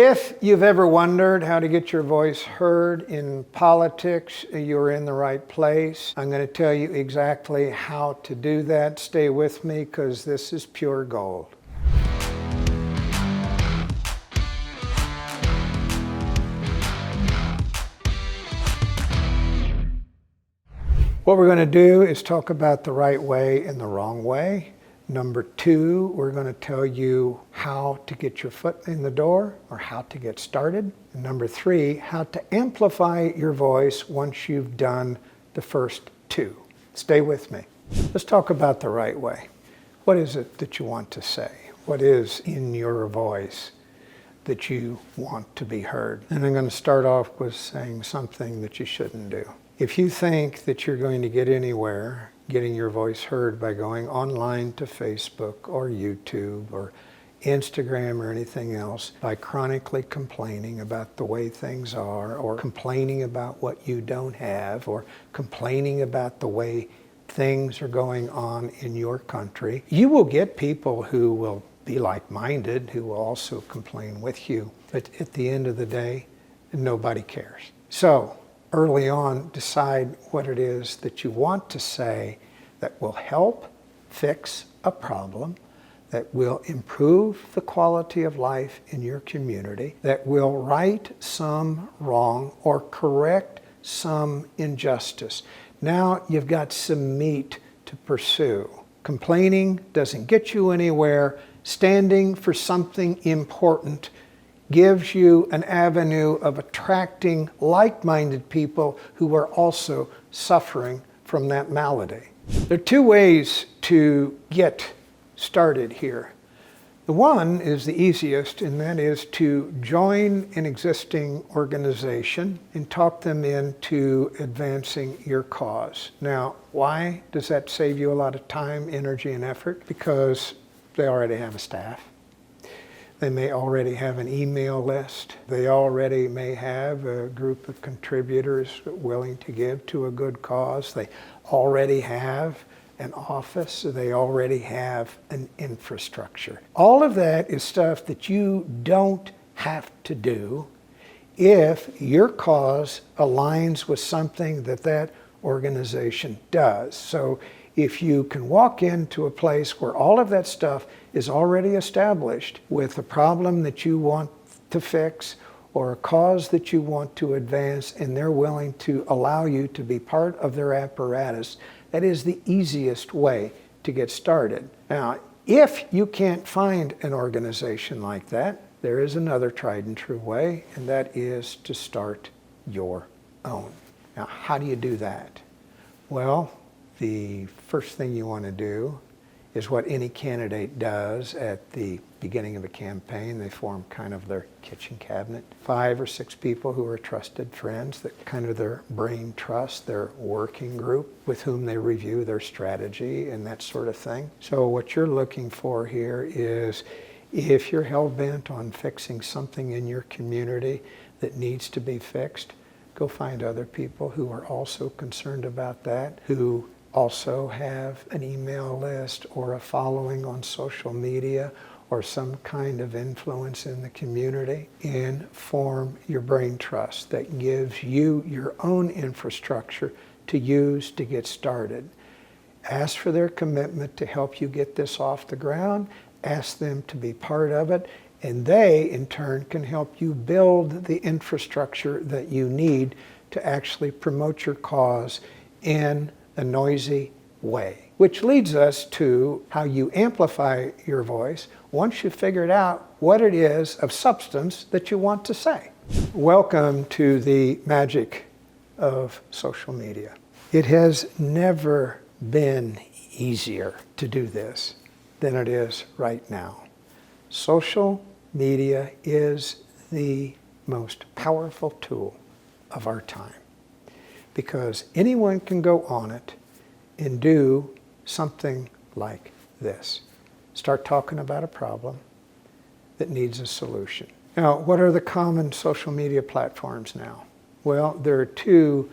If you've ever wondered how to get your voice heard in politics, you're in the right place. I'm going to tell you exactly how to do that. Stay with me because this is pure gold. What we're going to do is talk about the right way and the wrong way. Number two, we're going to tell you how to get your foot in the door or how to get started. And number three, how to amplify your voice once you've done the first two. Stay with me. Let's talk about the right way. What is it that you want to say? What is in your voice that you want to be heard? And I'm going to start off with saying something that you shouldn't do. If you think that you're going to get anywhere getting your voice heard by going online to Facebook or YouTube or Instagram or anything else, by chronically complaining about the way things are, or complaining about what you don't have, or complaining about the way things are going on in your country, you will get people who will be like-minded, who will also complain with you. But at the end of the day, nobody cares. So early on, decide what it is that you want to say that will help fix a problem, that will improve the quality of life in your community, that will right some wrong or correct some injustice. Now you've got some meat to pursue. Complaining doesn't get you anywhere. Standing for something important gives you an avenue of attracting like-minded people who are also suffering from that malady. There are two ways to get started here. The one is the easiest, and that is to join an existing organization and talk them into advancing your cause. Now, why does that save you a lot of time, energy, and effort? Because they already have a staff. They may already have an email list. They already may have a group of contributors willing to give to a good cause. They already have an office. They already have an infrastructure. All of that is stuff that you don't have to do if your cause aligns with something that that organization does. So if you can walk into a place where all of that stuff is already established with a problem that you want to fix or a cause that you want to advance, and they're willing to allow you to be part of their apparatus, that is the easiest way to get started. Now, if you can't find an organization like that, there is another tried and true way, and that is to start your own. Now, how do you do that? Well, the first thing you want to do is what any candidate does at the beginning of a campaign. They form kind of their kitchen cabinet. 5 or 6 people who are trusted friends, that kind of their brain trust, their working group with whom they review their strategy and that sort of thing. So what you're looking for here is, if you're hell-bent on fixing something in your community that needs to be fixed, go find other people who are also concerned about that, who also have an email list or a following on social media or some kind of influence in the community, and form your brain trust that gives you your own infrastructure to use to get started. Ask for their commitment to help you get this off the ground. Ask them to be part of it, and they in turn can help you build the infrastructure that you need to actually promote your cause in a noisy way. Which leads us to how you amplify your voice once you've figured out what it is of substance that you want to say. Welcome to the magic of social media. It has never been easier to do this than it is right now. Social media is the most powerful tool of our time, because anyone can go on it and do something like this. Start talking about a problem that needs a solution. Now, what are the common social media platforms now? Well, there are 2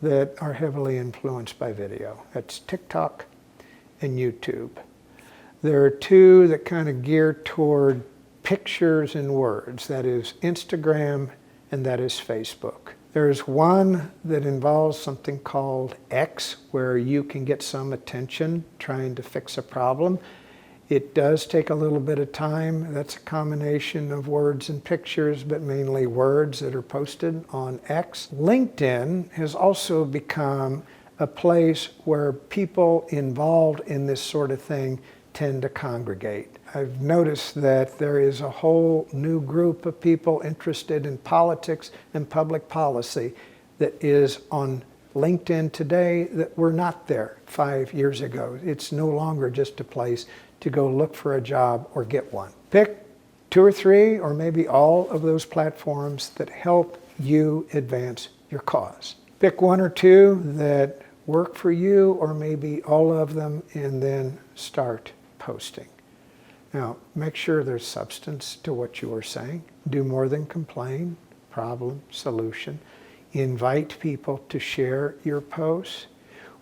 that are heavily influenced by video. That's TikTok and YouTube. There are 2 that kind of gear toward pictures and words. That is Instagram and that is Facebook. There's one that involves something called X, where you can get some attention trying to fix a problem. It does take a little bit of time. That's a combination of words and pictures, but mainly words that are posted on X. LinkedIn has also become a place where people involved in this sort of thing tend to congregate. I've noticed that there is a whole new group of people interested in politics and public policy that is on LinkedIn today that were not there 5 years ago. It's no longer just a place to go look for a job or get one. Pick 2 or 3 or maybe all of those platforms that help you advance your cause. Pick 1 or 2 that work for you, or maybe all of them, and then start posting. Now, make sure there's substance to what you are saying. Do more than complain. Problem, solution. Invite people to share your posts.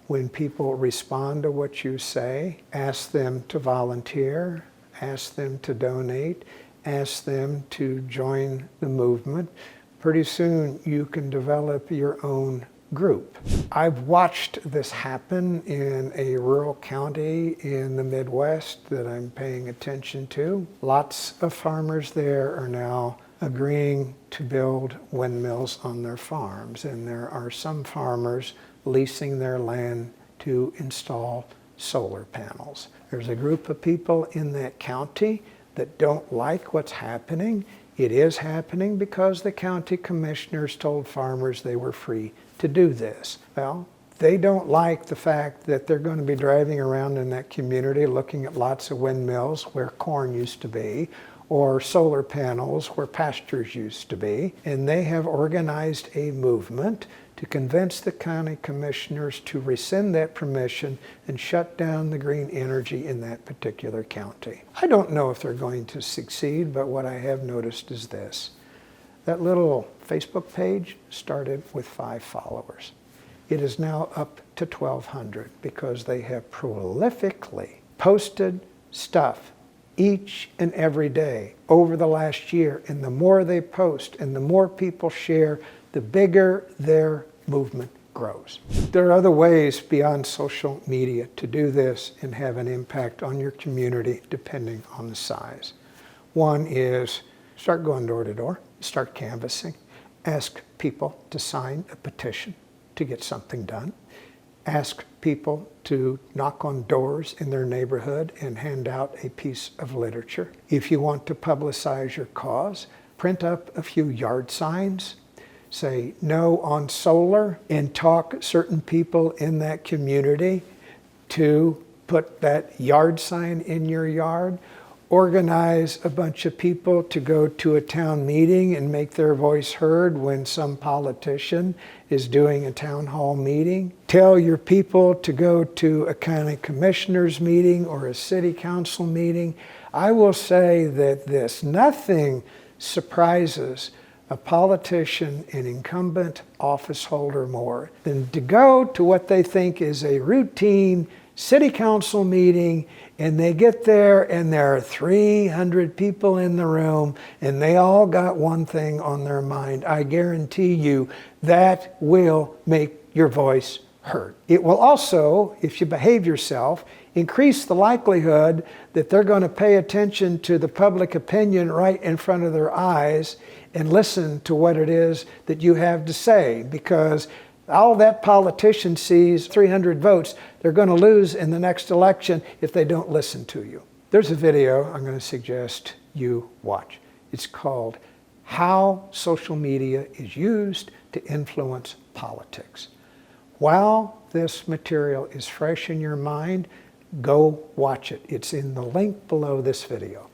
When people respond to what you say, ask them to volunteer, ask them to donate, ask them to join the movement. Pretty soon you can develop your own group. I've watched this happen in a rural county in the Midwest that I'm paying attention to. Lots of farmers there are now agreeing to build windmills on their farms, and there are some farmers leasing their land to install solar panels. There's a group of people in that county that don't like what's happening. It is happening because the county commissioners told farmers they were free to do this. Well, they don't like the fact that they're going to be driving around in that community looking at lots of windmills where corn used to be, or solar panels where pastures used to be. And they have organized a movement to convince the county commissioners to rescind that permission and shut down the green energy in that particular county. I don't know if they're going to succeed, but what I have noticed is this. That little Facebook page started with 5 followers. It is now up to 1,200 because they have prolifically posted stuff each and every day over the last year. And the more they post and the more people share, the bigger their movement grows. There are other ways beyond social media to do this and have an impact on your community depending on the size. One is start going door to door, start canvassing, ask people to sign a petition to get something done. Ask people to knock on doors in their neighborhood and hand out a piece of literature. If you want to publicize your cause, print up a few yard signs, say no on solar, and talk certain people in that community to put that yard sign in your yard. Organize a bunch of people to go to a town meeting and make their voice heard when some politician is doing a town hall meeting. Tell your people to go to a county commissioners meeting or a city council meeting. I will say that nothing surprises a politician, an incumbent office holder more than to go to what they think is a routine city council meeting, and they get there and there are 300 people in the room and they all got one thing on their mind. I guarantee you that will make your voice heard. It will also, if you behave yourself, increase the likelihood that they're going to pay attention to the public opinion right in front of their eyes and listen to what it is that you have to say, because all that politician sees 300 votes, they're going to lose in the next election if they don't listen to you. There's a video I'm going to suggest you watch. It's called How Social Media is Used to Influence Politics. While this material is fresh in your mind, go watch it. It's in the link below this video.